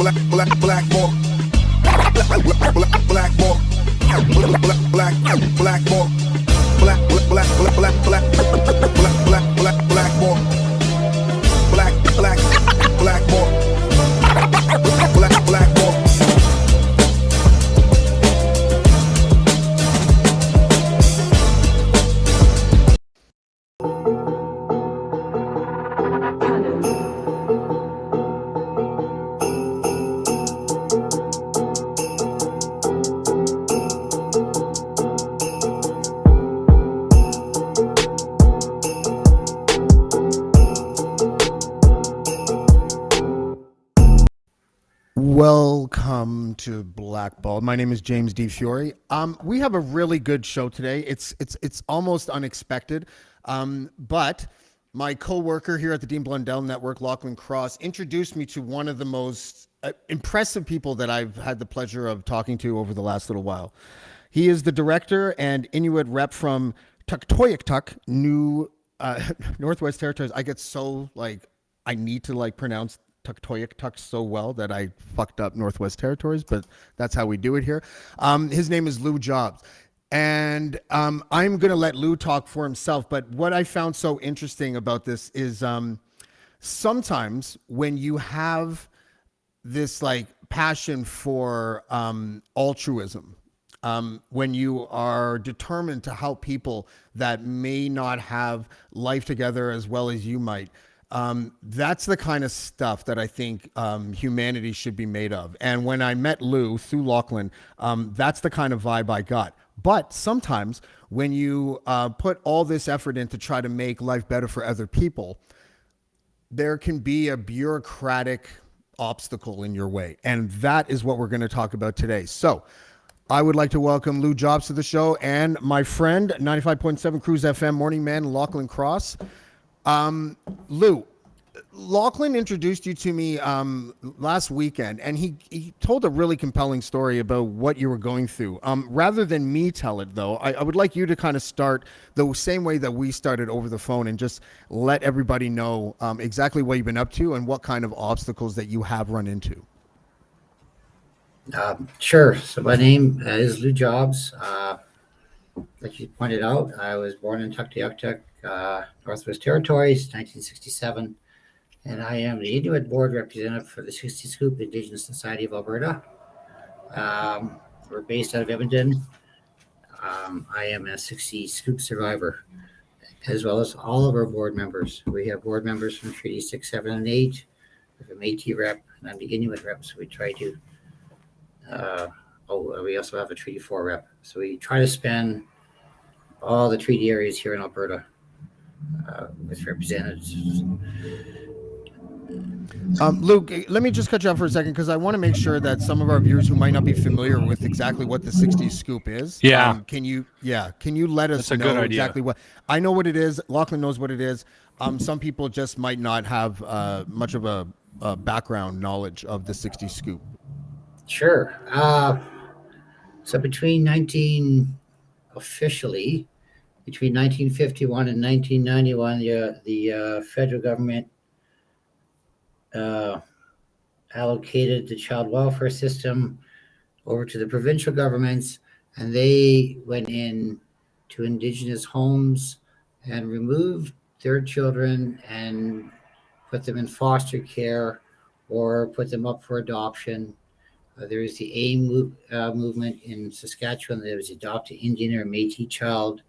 Blackballed. Blackballed. Welcome to Blackballed. My name is James D. Fiore. We have a really good show today. It's almost unexpected, but my co-worker here at the Dean Blundell Network, Lachlan Cross, introduced me to one of the most impressive people that I've had the pleasure of talking to over the last little while. He is the Director and Inuit Rep from Tuktoyaktuk, Northwest Territories. I get so I need to pronounce Tuktoyaktuk so well that I fucked up Northwest Territories, but that's how we do it here. His name is Lew Jobs. And I'm going to let Lew talk for himself. But what I found so interesting about this is sometimes when you have this passion for altruism, when you are determined to help people that may not have life together as well as you might, that's the kind of stuff that I think humanity should be made of. And when I met Lew through Lachlan, that's the kind of vibe I got. But sometimes when you put all this effort in to try to make life better for other people, there can be a bureaucratic obstacle in your way. And that is what we're going to talk about today. So I would like to welcome Lew Jobs to the show and my friend, 95.7 Cruise FM morning man, Lachlan Cross. Lew, Lachlan introduced you to me last weekend, and he told a really compelling story about what you were going through. Rather than me tell it, though, I would like you to kind of start the same way that we started over the phone and just let everybody know exactly what you've been up to and what kind of obstacles that you have run into. Sure. So my name is Lew Jobs. Like you pointed out, I was born in Tuktoyaktuk, Northwest Territories, 1967, and I am the Inuit Board Representative for the 60 Scoop Indigenous Society of Alberta. We're based out of Edmonton. I am a 60 Scoop survivor, as well as all of our board members. We have board members from Treaty 6, 7, and 8. We have a Métis rep, and I'm the Inuit rep, so we try to we also have a Treaty 4 rep. So we try to span all the treaty areas here in Alberta with representatives. Luke, let me just cut you off for a second because I want to make sure that some of our viewers who might not be familiar with exactly what the 60s Scoop is. Yeah. Can you let us know exactly what? I know what it is. Lachlan knows what it is. Some people just might not have much of a background knowledge of the 60s Scoop. Sure. So between 1951 and 1991, the federal government allocated the child welfare system over to the provincial governments, and they went in to Indigenous homes and removed their children and put them in foster care or put them up for adoption. There is the AIM movement in Saskatchewan. There was Adopt an Indian or Métis child.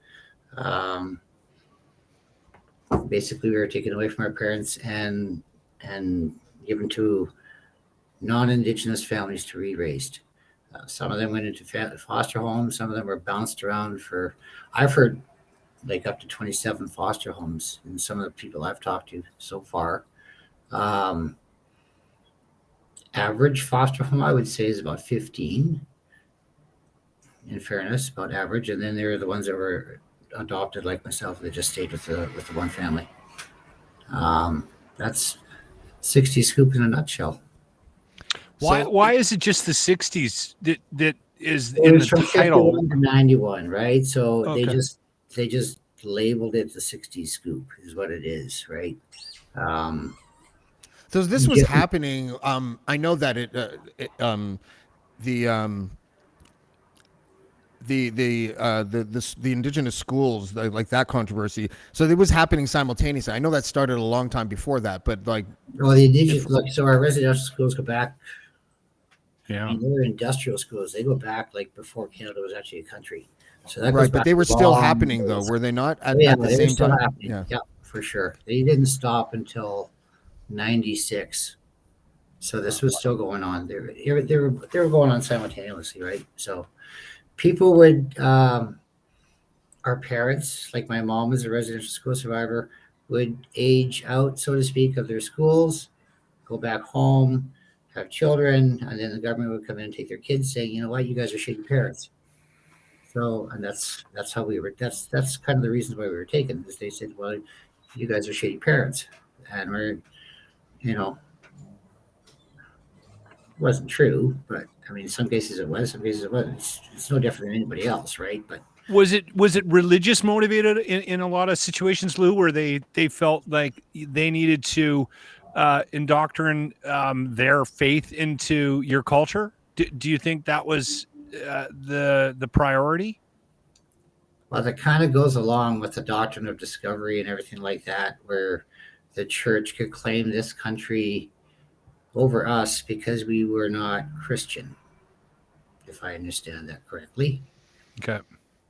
Basically, we were taken away from our parents and given to non-Indigenous families to be raised. Some of them went into foster homes. Some of them were bounced around for, I've heard up to 27 foster homes in some of the people I've talked to so far. Average foster home, I would say, is about 15, in fairness, about average. And then there are the ones that were adopted, like myself, that just stayed with the one family. That's 60 Scoop in a nutshell. Why is it just the 60s that is in the title? 51 to 91, right? So okay. they just labeled it the 60s Scoop is what it is, right? So this was happening. I know that the the indigenous schools, like that controversy. So it was happening simultaneously. I know that started a long time before that, but like, well, the indigenous so our residential schools go back. Yeah. I mean, they're industrial schools. They go back like before Canada was actually a country. So that goes right, but back they were still long happening though, ways. were they not at Yeah, the they were same still time? happening. Yeah. Yeah, for sure. They didn't stop until '96. So this was still going on. They were going on simultaneously, right? So people would our parents, like my mom was a residential school survivor, would age out, so to speak, of their schools, go back home, have children, and then the government would come in and take their kids, saying, you know what, you guys are shitty parents. So, and that's how we were. That's kind of the reasons why we were taken, because they said, well, you guys are shitty parents, and we're, you know, it wasn't true, but I mean, in some cases it was, some cases it wasn't. It's no different than anybody else, right? But Was it religious motivated in a lot of situations, Lou, where they felt like they needed to indoctrinate their faith into your culture? Do you think that was the priority? well, that kind of goes along with the doctrine of discovery and everything like that, where the church could claim this country over us because we were not Christian, if I understand that correctly, Okay.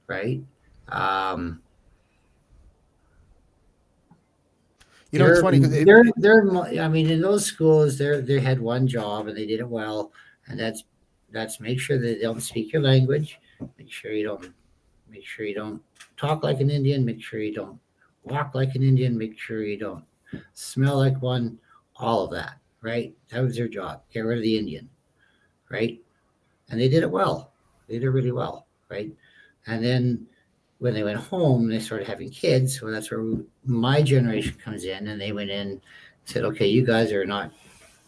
right? Um, You know, it's they're, funny because I mean, in those schools, they had one job and they did it well, and that's make sure that they don't speak your language, make sure you don't talk like an Indian, make sure you don't walk like an Indian, make sure you don't smell like one, all of that, right? That was their job. Get rid of the Indian, right? And they did it well. They did it really well, right? And then when they went home, they started having kids. Well, that's where my generation comes in, and they went in and said, okay, you guys are not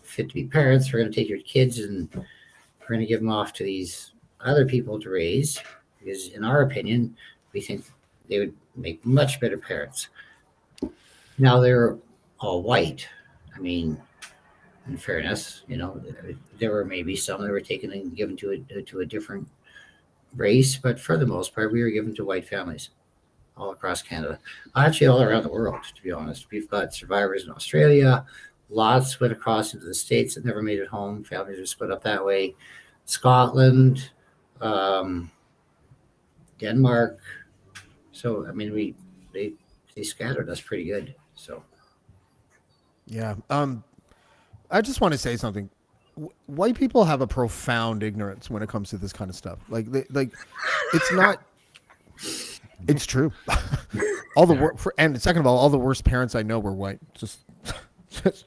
fit to be parents. We're going to take your kids and we're going to give them off to these other people to raise, because in our opinion, we think they would make much better parents. Now they're all white. I mean, in fairness, you know, there were maybe some that were taken and given to a different race, but for the most part, we were given to white families all across Canada, actually all around the world. To be honest, we've got survivors in Australia. Lots went across into the States that never made it home. Families are split up that way. Scotland, Denmark. So I mean, they scattered us pretty good. So yeah. I just want to say something. White people have a profound ignorance when it comes to this kind of stuff. Like it's not. It's true. All the and second of all the worst parents I know were white. Just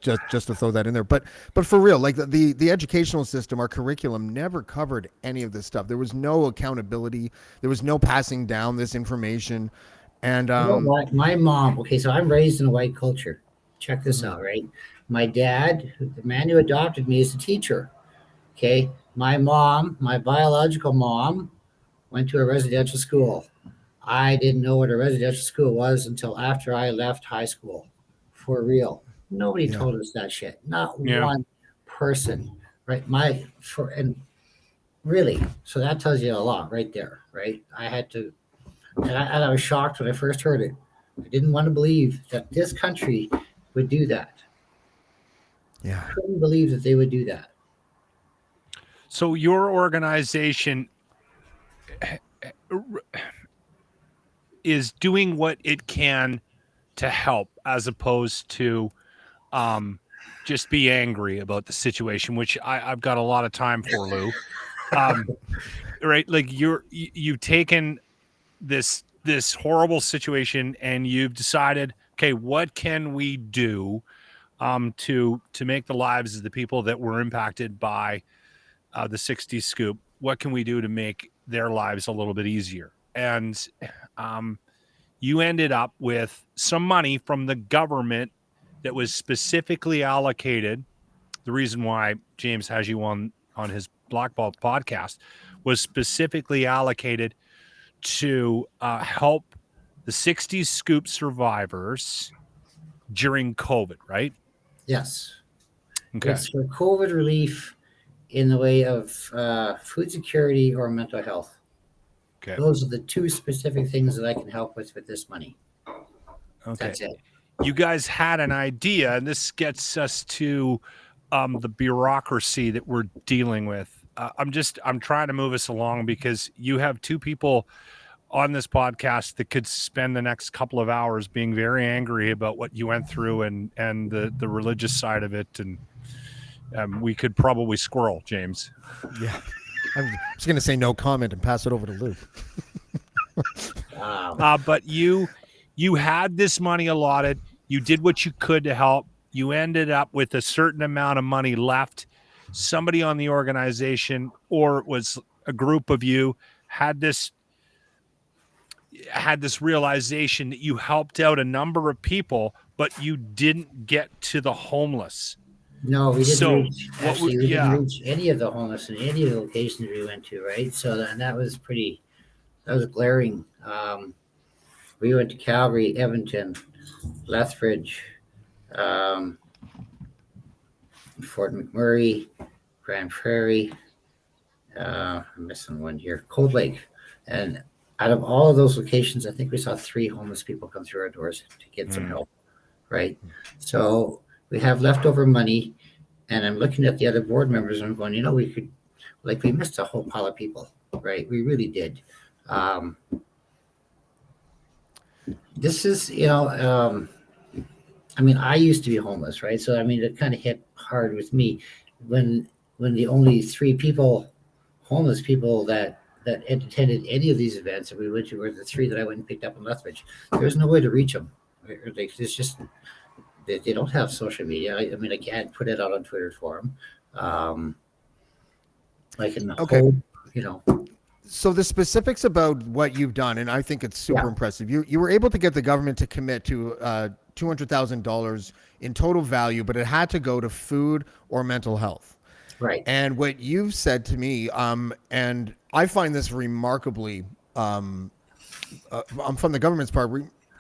to throw that in there. But for real, like the educational system, our curriculum never covered any of this stuff. There was no accountability. There was no passing down this information. And you know what? My mom. Okay, so I'm raised in a white culture. Check this out, right? My dad, the man who adopted me, is a teacher. Okay, my mom, my biological mom, went to a residential school. I didn't know what a residential school was until after I left high school. For real. Nobody told us that shit. Not one person. Right. And really, so that tells you a lot right there, right? I had to, and I was shocked when I first heard it. I didn't want to believe that this country would do that. Yeah. I couldn't believe that they would do that. So your organization is doing what it can to help, as opposed to just be angry about the situation, which I've got a lot of time for, Lou. Right? Like you've taken this horrible situation and you've decided, okay, what can we do to make the lives of the people that were impacted by the 60s scoop, what can we do to make their lives a little bit easier? And you ended up with some money from the government that was specifically allocated. The reason why James has you on his Blackballed podcast was specifically allocated to help the 60s scoop survivors during COVID, right? Yes. Okay. It's for COVID relief in the way of food security or mental health. Okay. Those are the two specific things that I can help with this money. Okay. That's it. You guys had an idea, and this gets us to the bureaucracy that we're dealing with. I'm trying to move us along because you have two people on this podcast that could spend the next couple of hours being very angry about what you went through and the religious side of it, and we could probably squirrel, James. Yeah. I'm just going to say no comment and pass it over to Lou. But you had this money allotted. You did what you could to help. You ended up with a certain amount of money left. Somebody on the organization, or it was a group of you, had this realization that you helped out a number of people, but you didn't get to the homeless. No, we didn't So, reach. what Actually, would- we yeah. didn't reach any of the homeless in any of the locations we went to. Right. So that was pretty. That was glaring. We went to Calgary, Edmonton, Lethbridge, Fort McMurray, Grand Prairie. I'm missing one here. Cold Lake, and out of all of those locations, I think we saw 3 homeless people come through our doors to get some help. Right. So we have leftover money, and I'm looking at the other board members and I'm going, we could, we missed a whole pile of people, right? We really did. This is, I used to be homeless, right? So, it kind of hit hard with me when the only 3 people, homeless people that attended any of these events that we went to were the 3 that I went and picked up in Lethbridge. There's no way to reach them. It's just, they don't have social media. I can't put it out on Twitter for them. Okay. So the specifics about what you've done, and I think it's super impressive. You were able to get the government to commit to $200,000 in total value, but it had to go to food or mental health. Right. And what you've said to me, and I find this remarkably, from the government's part,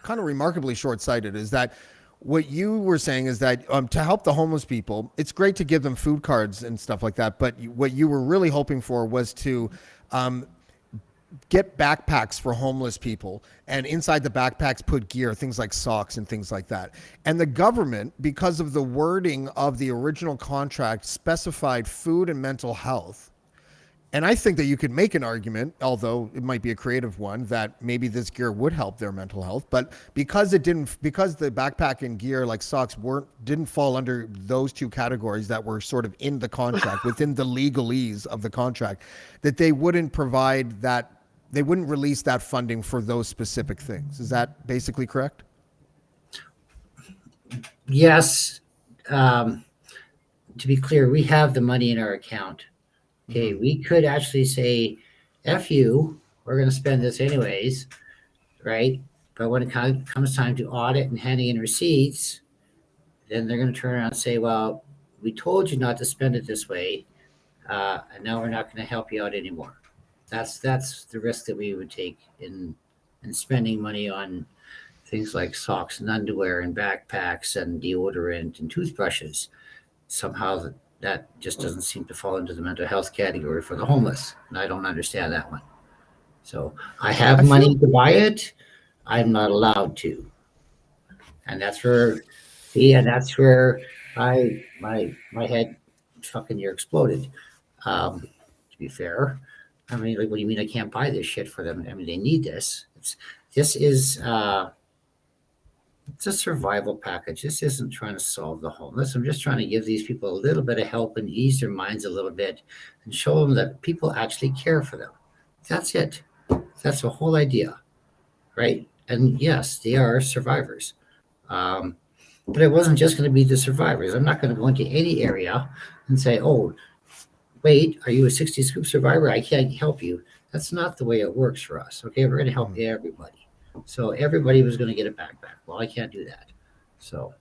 kind of remarkably short-sighted, is that what you were saying is that to help the homeless people, it's great to give them food cards and stuff like that. But what you were really hoping for was to get backpacks for homeless people, and inside the backpacks put gear, things like socks and things like that. And the government, because of the wording of the original contract, specified food and mental health. And I think that you could make an argument, although it might be a creative one, that maybe this gear would help their mental health. But because the backpack and gear like socks didn't fall under those 2 categories that were sort of in the contract, within the legalese of the contract, that they wouldn't provide that, they wouldn't release that funding for those specific things. Is that basically correct? Yes. To be clear, we have the money in our account. Okay, we could actually say, F you, we're going to spend this anyways, right? But when it comes time to audit and handing in receipts, then they're going to turn around and say, well, we told you not to spend it this way, and now we're not going to help you out anymore. That's the risk that we would take in spending money on things like socks and underwear and backpacks and deodorant and toothbrushes. Somehow that just doesn't seem to fall into the mental health category for the homeless. And I don't understand that one. So I have money to buy it. I'm not allowed to. And that's where my head fucking near exploded. To be fair. What do you mean I can't buy this shit for them? They need this. This is it's a survival package. This isn't trying to solve the homeless. I'm just trying to give these people a little bit of help and ease their minds a little bit and show them that people actually care for them. That's it. That's the whole idea, right? And yes, they are survivors. But it wasn't just going to be the survivors. I'm not going to go into any area and say, oh, wait, are you a 60s group survivor? I can't help you. That's not the way it works for us. Okay, we're going to help everybody. So everybody was going to get a backpack. Well, I can't do that. So.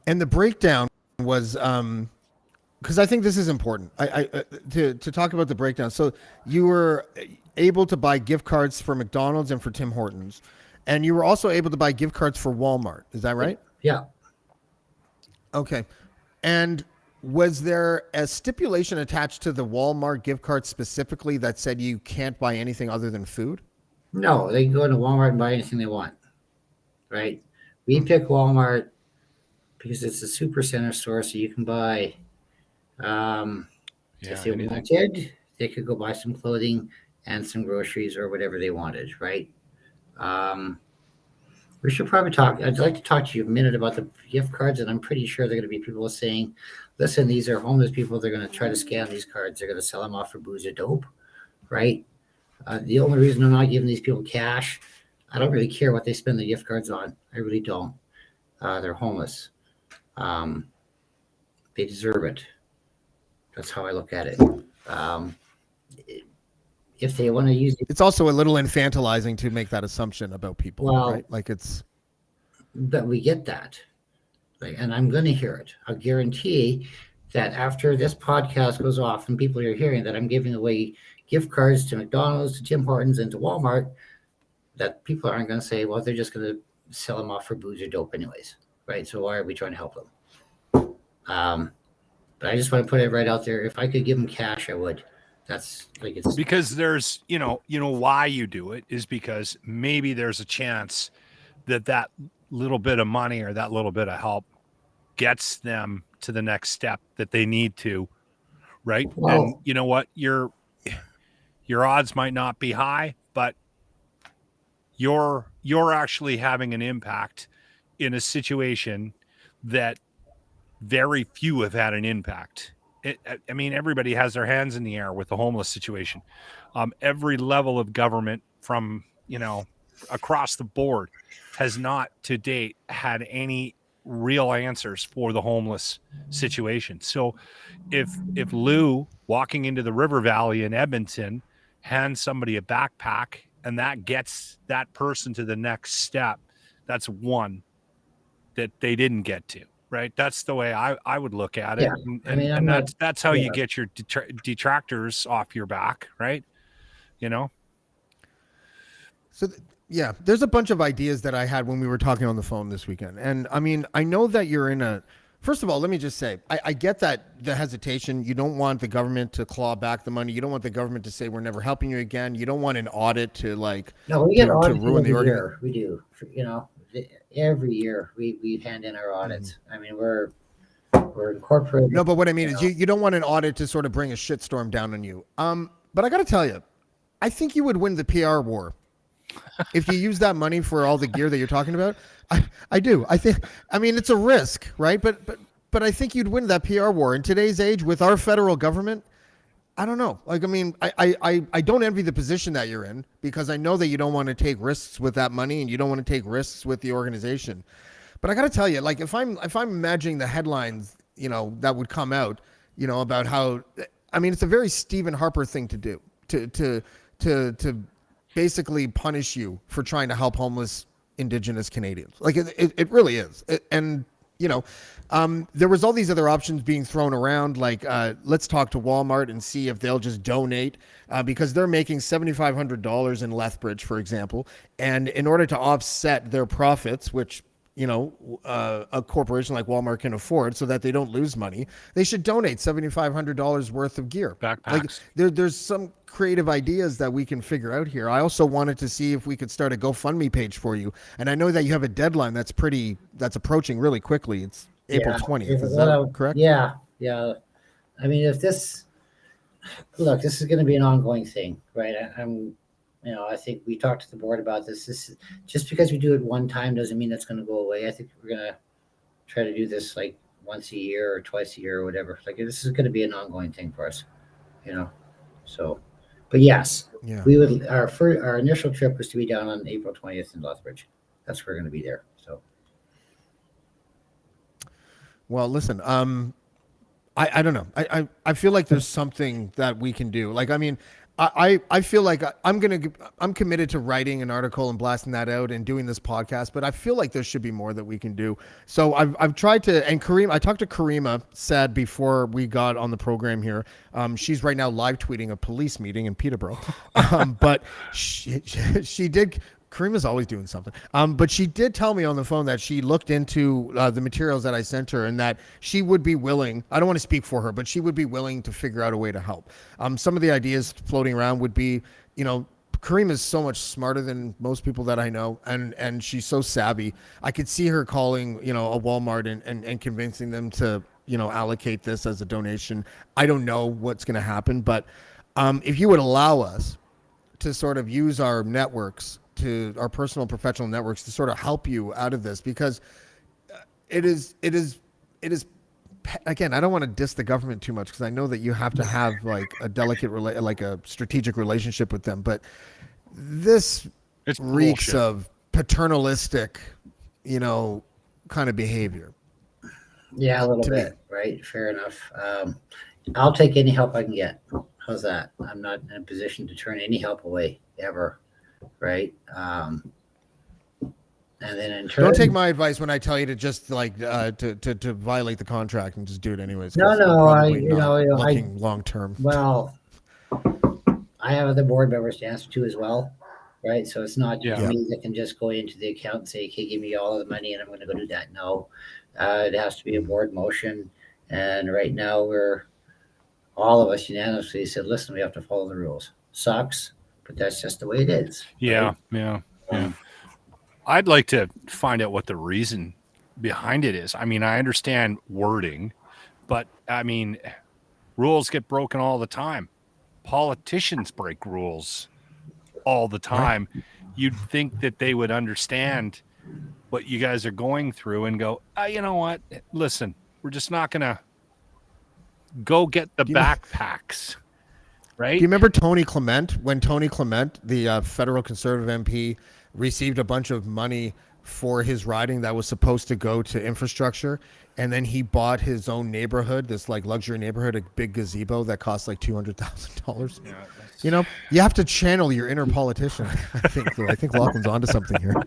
And the breakdown was, because I think this is important. To talk about the breakdown. So you were able to buy gift cards for McDonald's and for Tim Hortons, and you were also able to buy gift cards for Walmart. Is that right? Yeah. Okay. And was there a stipulation attached to the Walmart gift card specifically that said you can't buy anything other than food? No, they can go into Walmart and buy anything they want, right? We pick Walmart because it's a super center store, so you can buy, if they anything. wanted, they could go buy some clothing and some groceries or whatever they wanted, right? We should probably talk. I'd like to talk to you a minute about the gift cards, and I'm pretty sure they're going to be people saying, listen, these are homeless people. They're going to try to scam these cards. They're going to sell them off for booze or dope, right? The only reason I'm not giving these people cash, I don't really care what they spend the gift cards on. I really don't. They're homeless. They deserve it. That's how I look at it. If they want to use it, It's also a little infantilizing to make that assumption about people, Well, right? Like it's, but we get that. Like, and I'm going to hear it. I'll guarantee that after this podcast goes off and people are hearing that I'm giving away gift cards to McDonald's, to Tim Hortons, and to Walmart, that people aren't going to say, well, they're just going to sell them off for booze or dope anyways, right? So why are we trying to help them? But I just want to put it right out there. If I could give them cash, I would. That's like it's Because there's, why you do it is because maybe there's a chance that little bit of money or that little bit of help gets them to the next step that they need to, right? Well, and you know what? Your odds might not be high, but you're actually having an impact in a situation that very few have had an impact. I mean, everybody has their hands in the air with the homeless situation. Every level of government from, across the board has not to date had any real answers for the homeless situation. So if Lew walking into the river valley in Edmonton hands somebody a backpack and that gets that person to the next step, that's one that they didn't get to. Right. That's the way I would look at it. Yeah. And that's how you get your detractors off your back. Right. so yeah, there's a bunch of ideas that I had when we were talking on the phone this weekend. And I mean, I know that first of all, let me just say, I get that the hesitation. You don't want the government to claw back the money. You don't want the government to say, we're never helping you again. You don't want an audit to no, we get to audited ruin the every organ. year. We do, every year we hand in our audits. I mean, we're incorporated. No, but what I mean is you don't want an audit to sort of bring a shitstorm down on you. But I got to tell you, I think you would win the PR war if you use that money for all the gear that you're talking about. I do. I mean, it's a risk, right? But I think you'd win that PR war in today's age with our federal government. I don't know. Like, I mean, I don't envy the position that you're in because I know that you don't want to take risks with that money and you don't want to take risks with the organization. But I got to tell you, like, if I'm imagining the headlines, that would come out, about how, I mean, it's a very Stephen Harper thing to do, to basically punish you for trying to help homeless Indigenous Canadians. Like it really is. There was all these other options being thrown around. Like, let's talk to Walmart and see if they'll just donate because they're making $7,500 in Lethbridge, for example. And in order to offset their profits, which, a corporation like Walmart can afford so that they don't lose money, they should donate $7,500 worth of gear. Backpacks. Like there's some creative ideas that we can figure out here. I also wanted to see if we could start a GoFundMe page for you. And I know that you have a deadline that's approaching really quickly. It's April 20th. Is that correct? Yeah. Yeah. I mean, this is going to be an ongoing thing, right? I think we talked to the board about this. This just because we do it one time doesn't mean that's going to go away. I think we're going to try to do this like once a year or twice a year or whatever. Like this is going to be an ongoing thing for us, So, but yes, we would. Our initial trip was to be down on April 20th in Lethbridge. That's where we're going to be there. So, well, listen. I don't know. I feel like there's something that we can do. Like, I mean, I feel like I'm committed to writing an article and blasting that out and doing this podcast, but I feel like there should be more that we can do. So I've tried to, and I talked to Karima said before we got on the program here. She's right now live tweeting a police meeting in Peterborough. But she did Karima's always doing something. But she did tell me on the phone that she looked into the materials that I sent her and that she would be willing, I don't want to speak for her, but she would be willing to figure out a way to help. Some of the ideas floating around would be, Kareem is so much smarter than most people that I know, and she's so savvy. I could see her calling, a Walmart and convincing them to, allocate this as a donation. I don't know what's going to happen, but if you would allow us to sort of use our networks, to our personal professional networks, to sort of help you out of this, because it is again, I don't want to diss the government too much, because I know that you have to have like a delicate like a strategic relationship with them, but this reeks of paternalistic, kind of behavior. Yeah, a little bit, right? Fair enough. I'll take any help I can get. How's that? I'm not in a position to turn any help away ever, right? And then in turn, don't take my advice when I tell you to just like to violate the contract and just do it anyways. No, looking long term. Well, I have other board members to answer to as well, right? So it's not just me that can just go into the account and say, "Okay, give me all of the money, and I'm going to go do that." No, it has to be a board motion, and right now all of us unanimously said, "Listen, we have to follow the rules." Sucks, but that's just the way it is. Yeah, right? yeah. I'd like to find out what the reason behind it is. I mean, I understand wording, but I mean, rules get broken all the time. Politicians break rules all the time. Right. You'd think that they would understand what you guys are going through and go, you know what? Listen, we're just not going to go get the backpacks. Right? Do you remember Tony Clement? When Tony Clement, the federal conservative MP, received a bunch of money for his riding that was supposed to go to infrastructure, and then he bought his own neighborhood, this like luxury neighborhood, a big gazebo that cost like $200,000. Yeah, you have to channel your inner politician. I think Lachlan's onto something here.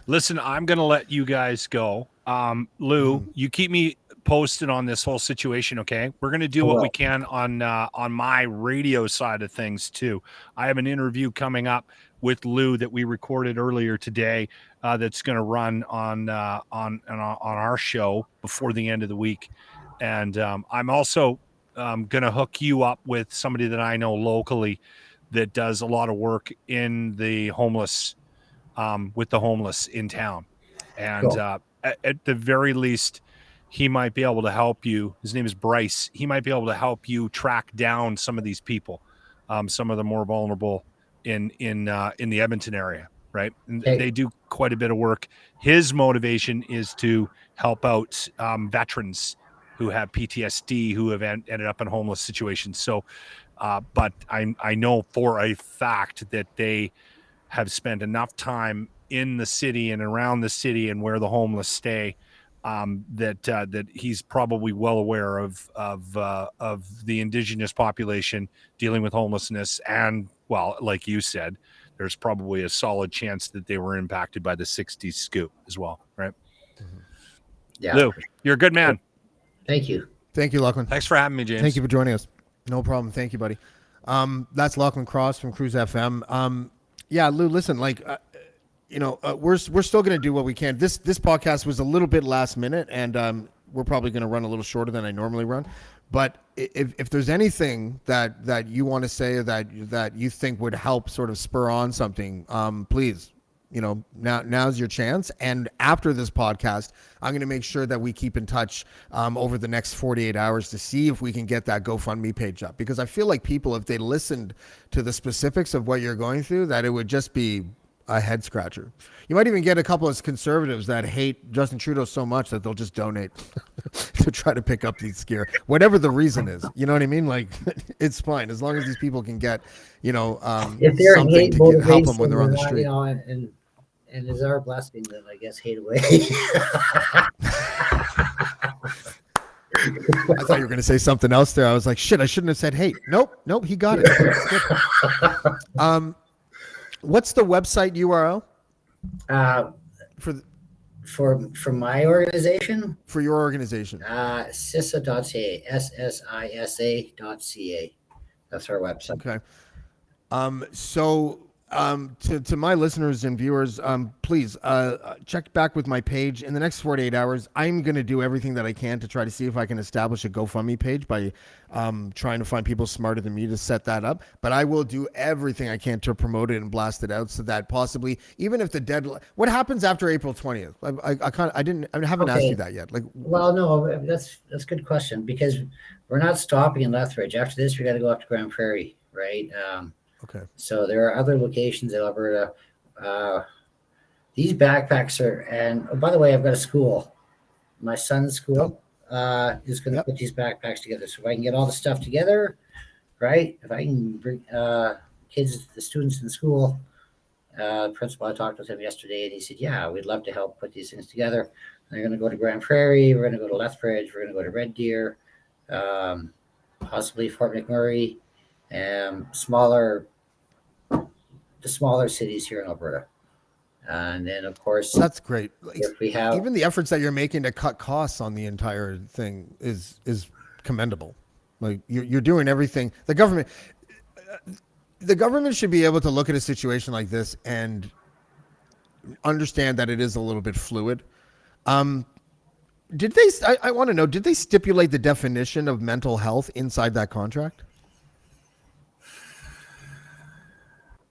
Listen, I'm going to let you guys go. Lew, you keep me posted on this whole situation, okay? We're going to do what we can on my radio side of things too. I have an interview coming up with Lew that we recorded earlier today that's going to run on our show before the end of the week. And I'm also going to hook you up with somebody that I know locally that does a lot of work in the homeless, with the homeless in town. And at the very least, he might be able to help you. His name is Bryce. He might be able to help you track down some of these people, some of the more vulnerable in the Edmonton area, right? And they do quite a bit of work. His motivation is to help out veterans who have PTSD, who have ended up in homeless situations. So, but I know for a fact that they have spent enough time in the city and around the city and where the homeless stay, that he's probably well aware of the Indigenous population dealing with homelessness. And, well, like you said, there's probably a solid chance that they were impacted by the 60s scoop as well, right? Mm-hmm. Yeah. Lew, you're a good man. Thank you. Thank you, Lachlan. Thanks for having me, James. Thank you for joining us. No problem. Thank you, buddy. That's Lachlan Cross from Cruise FM. Yeah, Lew, listen, like, we're still going to do what we can. This podcast was a little bit last minute, and we're probably going to run a little shorter than I normally run. But if there's anything that you want to say that you think would help sort of spur on something, please, now's your chance. And after this podcast, I'm going to make sure that we keep in touch over the next 48 hours to see if we can get that GoFundMe page up. Because I feel like people, if they listened to the specifics of what you're going through, that it would just be a head scratcher. You might even get a couple of conservatives that hate Justin Trudeau so much that they'll just donate to try to pick up these gear, whatever the reason is. You know what I mean? Like, it's fine as long as these people can get, if they're something to help them when they're on the street. And is our blessing, then I guess hate away. I thought you were going to say something else there. I was like, shit, I shouldn't have said hate. Nope, he got it. What's the website URL? For my organization? For your organization. SISA.ca, SSISA.ca. That's our website. Okay. So to my listeners and viewers, please check back with my page in the next 48 hours. I'm going to do everything that I can to try to see if I can establish a GoFundMe page by trying to find people smarter than me to set that up. But I will do everything I can to promote it and blast it out so that possibly, even if the deadline, what happens after April 20th? I haven't asked you that yet. Like, well, no, that's a good question, because we're not stopping in Lethbridge. After this, we got to go up to Grand Prairie, right? Okay. So there are other locations in Alberta. These backpacks are, and oh, by the way, I've got a school. My son's school is going to put these backpacks together. So if I can get all the stuff together, right? If I can bring kids, the students in school, principal, I talked with him yesterday, and he said, "Yeah, we'd love to help put these things together." And they're going to go to Grand Prairie. We're going to go to Lethbridge. We're going to go to Red Deer, possibly Fort McMurray, and the smaller cities here in Alberta. And then, of course, that's great. If we have even the efforts that you're making to cut costs on the entire thing is commendable. Like you're doing everything. The government should be able to look at a situation like this and understand that it is a little bit fluid. Did they? I want to know. Did they stipulate the definition of mental health inside that contract?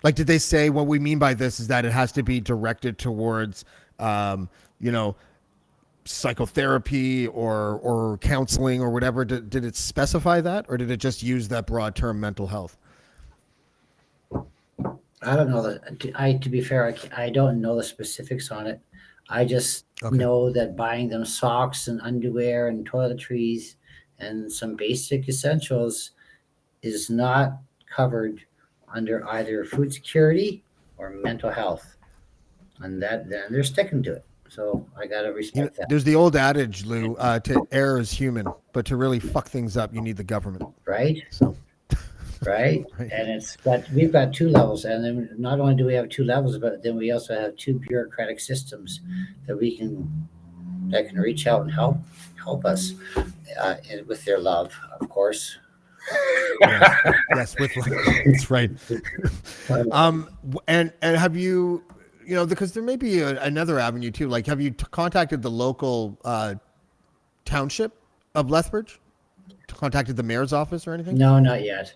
Like, did they say what we mean by this is that it has to be directed towards, psychotherapy or counseling or whatever? Did it specify that, or did it just use that broad term, mental health? I don't know that. To be fair, I don't know the specifics on it. I just know that buying them socks and underwear and toiletries and some basic essentials is not covered under either food security or mental health, and then they're sticking to it. So I gotta respect that. There's the old adage, Lou, to err is human, but to really fuck things up, you need the government. Right. So. Right. And we've got two levels, and then not only do we have two levels, but then we also have two bureaucratic systems that can reach out and help us with their love, of course. Yes, with that's right. And have you, because there may be another avenue too. Like, have you contacted the local township of Lethbridge? Contacted the mayor's office or anything? No, not yet.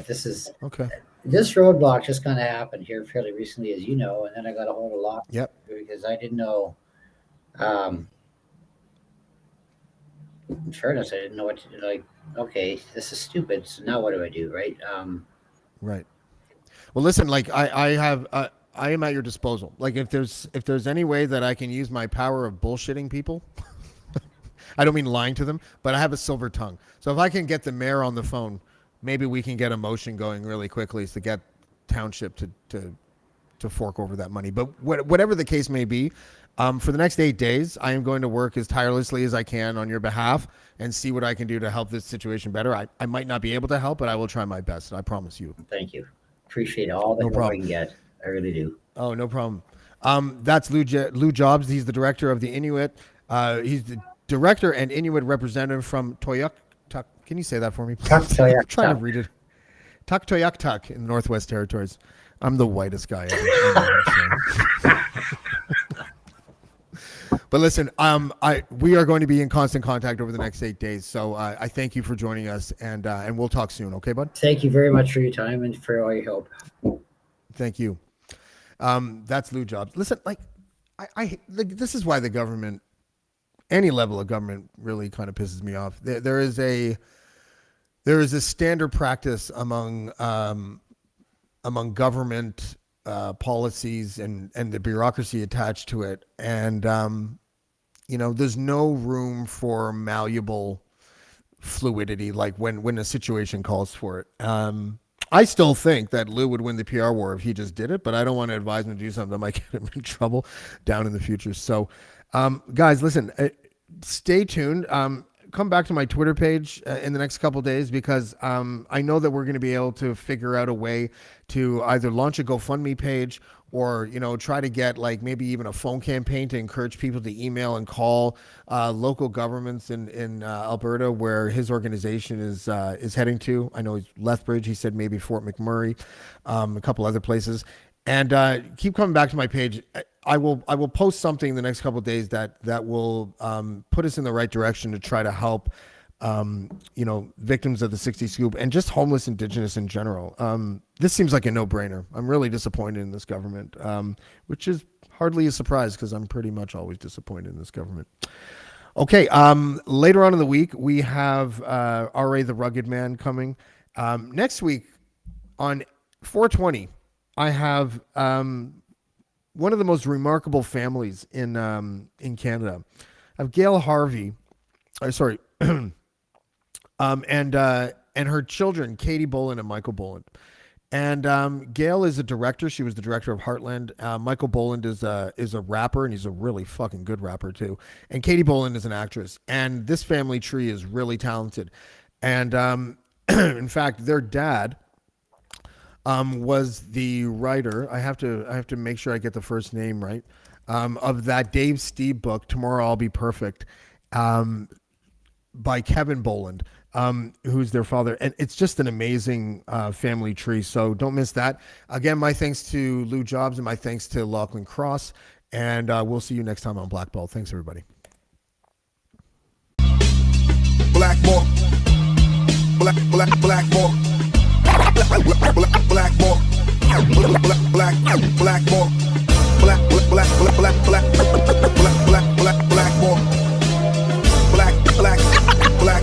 This is okay. This roadblock just kind of happened here fairly recently, as you know, and then I got a hold of law. Yep. Because I didn't know. In fairness, I didn't know what to do. Like, okay, this is stupid. So now what do I do, right? Right. Well, listen. Like, I am at your disposal. Like, if there's any way that I can use my power of bullshitting people. I don't mean lying to them, but I have a silver tongue. So if I can get the mayor on the phone, maybe we can get a motion going really quickly to get township to fork over that money. But whatever the case may be, for the next 8 days, I am going to work as tirelessly as I can on your behalf and see what I can do to help this situation better. I might not be able to help, but I will try my best. I promise you. Thank you. Appreciate all the help I can get. I really do. Oh, no problem. That's Lew Jobs. He's the director of the Inuit. He's the Director and Inuit representative from Tuktoyaktuk. Can you say that for me, please? Tuktoyaktuk. I'm trying to read it. Tuktoyaktuk in the Northwest Territories. I'm the whitest guy ever. But listen, we are going to be in constant contact over the next 8 days. So I thank you for joining us, and we'll talk soon. Okay, bud? Thank you very much for your time and for all your help. Thank you. That's Lew Jobs. Listen, this is why the government, any level of government, really kind of pisses me off. There is a standard practice among government policies and the bureaucracy attached to it, and there's no room for malleable fluidity, like when a situation calls for it. I still think that Lew would win the PR war if he just did it, but I don't want to advise him to do something that might get him in trouble down in the future. So, guys, listen, stay tuned. Come back to my Twitter page in the next couple of days, because I know that we're going to be able to figure out a way to either launch a GoFundMe page or, try to get maybe even a phone campaign to encourage people to email and call local governments in Alberta where his organization is heading to. I know he's Lethbridge. He said maybe Fort McMurray, a couple other places. And keep coming back to my page. I will post something in the next couple of days that will put us in the right direction to try to help victims of the 60s scoop and just homeless Indigenous in general. This seems like a no-brainer. I'm really disappointed in this government, which is hardly a surprise because I'm pretty much always disappointed in this government. Okay, later on in the week, we have R.A. the Rugged Man coming. Next week on 420, I have one of the most remarkable families in Canada. I have Gail Harvey, and her children, Katie Boland and Michael Boland. And Gail is a director. She was the director of Heartland. Michael Boland is a rapper, and he's a really fucking good rapper too. And Katie Boland is an actress. And this family tree is really talented. And in fact, their dad was the writer. I have to make sure I get the first name right, of that Dave Steve book, Tomorrow I'll Be Perfect, by Kevin Boland, who's their father. And it's just an amazing family tree. So don't miss that. Again, my thanks to Lew Jobs and my thanks to Lachlan Cross. And we'll see you next time on Blackballed. Thanks, everybody. Blackballed. Blackballed. Blackballed.